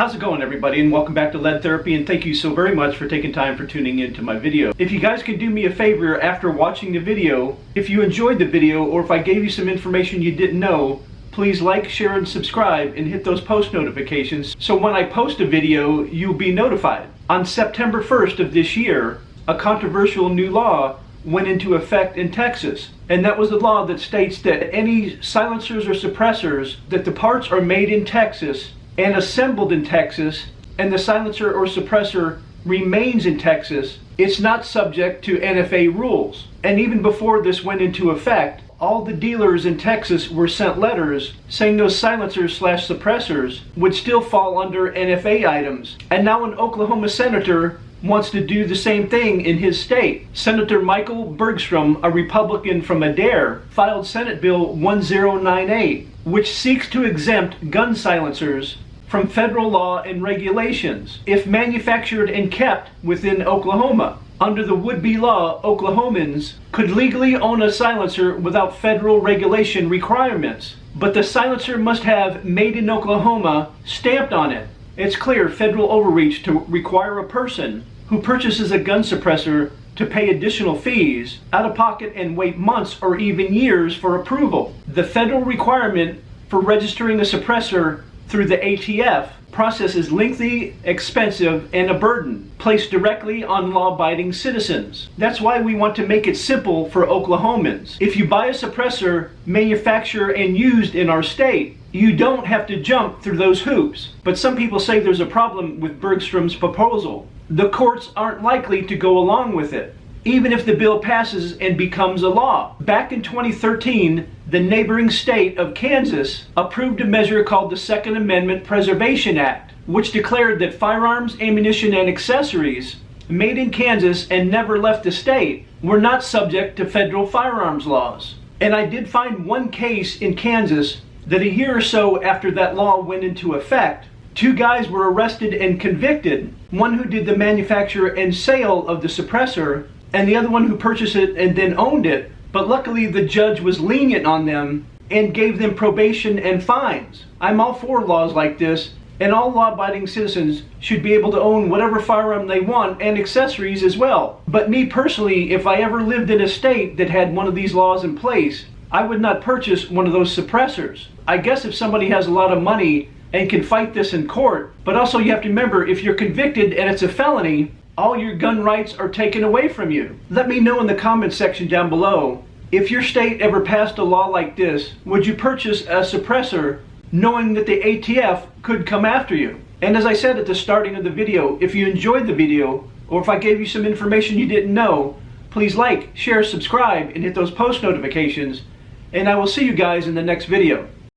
How's it going, everybody, and welcome back to Lead Therapy, and thank you so very much for taking time for tuning into my video. If you guys could do me a favor after watching the video, if you enjoyed the video or if I gave you some information you didn't know, please like, share, and subscribe and hit those post notifications so when I post a video, you'll be notified. On September 1st of this year, a controversial new law went into effect in Texas, and that was the law that states that any silencers or suppressors, that the parts are made in Texas and assembled in Texas, and the silencer or suppressor remains in Texas, it's not subject to NFA rules. And even before this went into effect, all the dealers in Texas were sent letters saying those silencers / suppressors would still fall under NFA items. And now an Oklahoma senator wants to do the same thing in his state. Senator Michael Bergstrom, a Republican from Adair, filed Senate Bill 1098, which seeks to exempt gun silencers from federal law and regulations if manufactured and kept within Oklahoma. Under the would-be law, Oklahomans could legally own a silencer without federal regulation requirements, but the silencer must have "Made in Oklahoma" stamped on it. It's clear federal overreach to require a person who purchases a gun suppressor to pay additional fees out of pocket and wait months or even years for approval. The federal requirement for registering a suppressor through the ATF process is lengthy, expensive, and a burden placed directly on law-abiding citizens. That's why we want to make it simple for Oklahomans. If you buy a suppressor manufactured and used in our state, you don't have to jump through those hoops. But some people say there's a problem with Bergstrom's proposal. The courts aren't likely to go along with it, even if the bill passes and becomes a law. Back in 2013, the neighboring state of Kansas approved a measure called the Second Amendment Preservation Act, which declared that firearms, ammunition, and accessories made in Kansas and never left the state were not subject to federal firearms laws. And I did find one case in Kansas that a year or so after that law went into effect, two guys were arrested and convicted, one who did the manufacture and sale of the suppressor, and the other one who purchased it and then owned it. But luckily the judge was lenient on them and gave them probation and fines. I'm all for laws like this, and all law-abiding citizens should be able to own whatever firearm they want and accessories as well. But me personally, if I ever lived in a state that had one of these laws in place, I would not purchase one of those suppressors. I guess if somebody has a lot of money and can fight this in court, but also you have to remember, if you're convicted and it's a felony, all your gun rights are taken away from you. Let me know in the comments section down below, if your state ever passed a law like this, would you purchase a suppressor knowing that the ATF could come after you? And as I said at the starting of the video, if you enjoyed the video, or if I gave you some information you didn't know, please like, share, subscribe, and hit those post notifications, and I will see you guys in the next video.